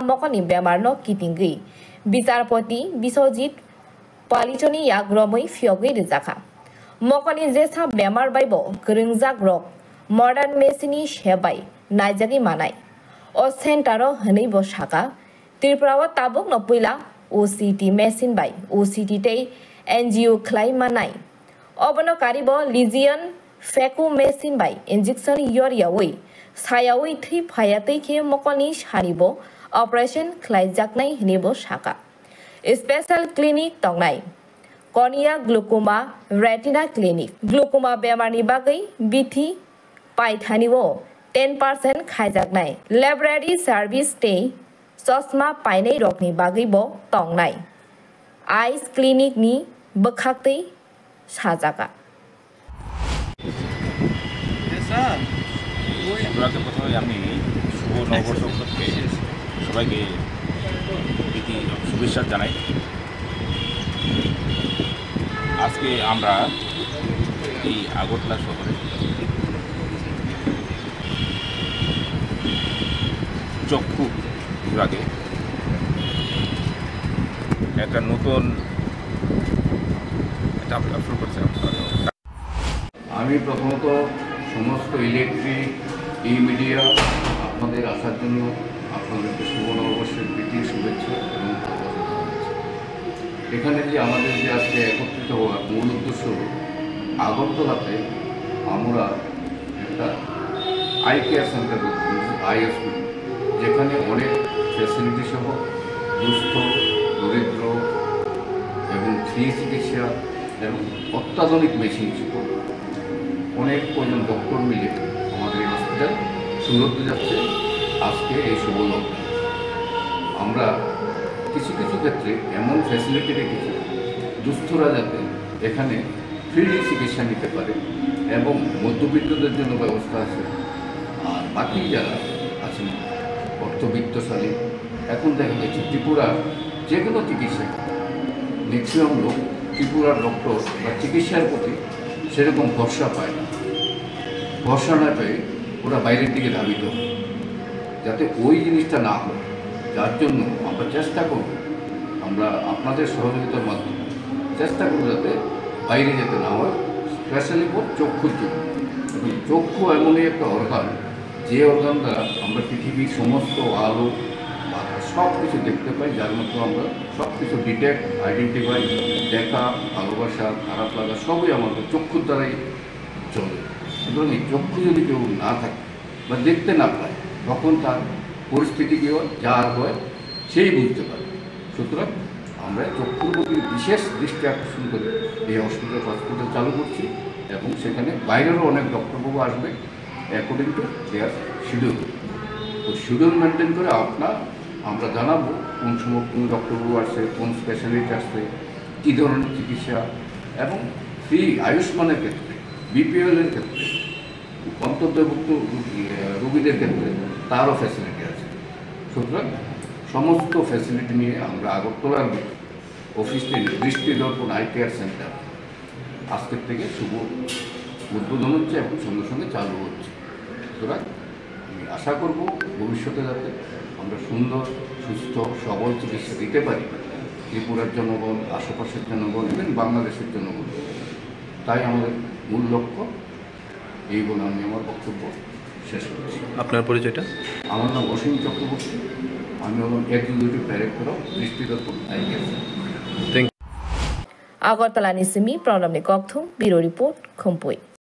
मकनी बेमारनो कितिंगै বিচারপতি বিশ্বজিৎ पालिचनी याग्रमै फियगै रिजाखा मकनी जेसा बेमार बायब गोरोंजाक रक मडार्न मेसिनी सेबाय नायजागै मानाय अ सेन्टारो हनै बसाका त्रिपुराव ताबुक नपैला ओसीटी मेसिन बाय ओसीटी टे एनजीओ खलाय मानाय अबनो कारिब लिजियन फेकु मेसिन बाय इंजेक्शन यरियावै सायावै थै फायातै के मकनी सारिब ऑपरेशन खलायजाकनाय हनैबो साका स्पेशल क्लिनिक तंगनाय कनिया ग्लुकोमा रेटिना क्लिनिक ग्लुकोमा बेमारनि बागै बिथि पाइथानिवो 10% खायजाकनाय लाइब्रेरी सर्विस टे चश्मा पाइनाय रकनि बागैबो तंगनाय आइस क्लिनिक नि बखाक्तै साजाका সবাইকে শুভেচ্ছা জানাই। আজকে আমরা এই আগরতলা শহরে চক্ষু বিভাগে একটা নতুন শুরু করছি। আমি প্রথমত সমস্ত ইলেকট্রিক মিডিয়া আপনাদের আসার জন্য আপনাদেরকে শুভ নববর্ষের প্রীতি শুভেচ্ছা এবং এখানে যে আমাদের যে আজকে একত্রিত হওয়ার মূল উদ্দেশ্য আগরতলাতে আমরা একটা আই কেয়ার সেন্টার করছি আইএসপি, যেখানে অনেক ফ্যাসিলিটি সহ দুস্থ দরিদ্র এবং ফ্রি চিকিৎসা এবং অত্যাধুনিক মেশিন সহ অনেক কজন ডক্টর মিলে আমাদের এই হসপিটাল শুরু হতে যাচ্ছে। আজকে এই শুভ লগ্নে আমরা কিছু কিছু ক্ষেত্রে এমন ফ্যাসিলিটি রেখেছি দুস্থরা যাতে এখানে ফ্রিলি চিকিৎসা নিতে পারে এবং মধ্যবিত্তদের জন্য ব্যবস্থা আছে। আর বাকি যারা আছেন অর্থবিত্তশালী, এখন দেখা গেছে ত্রিপুরার যে কোনো চিকিৎসা ম্যাক্সিমাম লোক ত্রিপুরার ডক্টর বা চিকিৎসার প্রতি সেরকম ভরসা পায় না। ভরসা না পেয়ে ওরা বাইরের দিকে ধাবিত হয়, যাতে ওই জিনিসটা না হয়। যার জন্য আমরা চেষ্টা করব, আমরা আপনাদের সহযোগিতার মাধ্যমে চেষ্টা করব যাতে বাইরে যেতে না হয়, স্পেশালি ফর চক্ষুর জন্য। এবং চক্ষু এমনই একটা অর্গান, যে অর্গান দ্বারা আমরা পৃথিবীর সমস্ত আলো সব কিছু দেখতে পাই, যার মধ্যে আমরা সব কিছু ডিটেক্ট আইডেন্টিফাই, দেখা, ভালোবাসা, খারাপ লাগা সবই আমাদের চক্ষুর দ্বারাই চলে। সুতরাং এই চক্ষু যদি কেউ না থাকে বা দেখতে না পায়, তখন তার পরিস্থিতি কী হয়, যার হয় সেই বুঝতে পারে। সুতরাং আমরা চক্ষুর প্রতি বিশেষ দৃষ্টি আকর্ষণ করে এই হসপিটাল চালু করছি এবং সেখানে বাইরেরও অনেক ডক্টরবাবু আসবে অ্যাকর্ডিং টু দেয়ার শিডিউল। তো শিডিউল মেনটেন করে আমরা জানাবো কোন সময় কোন ডক্টরবাবু আসছে, কোন স্পেশালিস্ট আসছে, কী ধরনের চিকিৎসা এবং ফ্রি আয়ুষ্মানের ক্ষেত্রে, বিপিএলের ক্ষেত্রে, অন্তর্ভুক্ত রোগীদের ক্ষেত্রে তারও ফ্যাসিলিটি আছে। সুতরাং সমস্ত ফ্যাসিলিটি নিয়ে আমরা আগরতলার অফিসটি দৃষ্টি দর্পণ আই কেয়ার সেন্টার আজকের থেকে শুভ উদ্বোধন হচ্ছে এবং সঙ্গে সঙ্গে চালু হচ্ছে। সুতরাং আমি আশা করব ভবিষ্যতে যাতে আমরা সুন্দর সুস্থ সবল চিকিৎসা দিতে পারি ত্রিপুরার জনগণ, আশেপাশের জনগণ, ইভেন বাংলাদেশের জনগণ। তাই আমাদের মূল লক্ষ্য। এই বলে আমি আমার বক্তব্য শেষ করছি। আপনার পরিচয়টা? আমার নাম অসীম চক্রবর্তী, আমি হলাম executive director of Drishti Darpan eye care centre. Agartala নিসিমি প্রণামনি কক্থ ব্যুরো রিপোর্ট খুমপুই।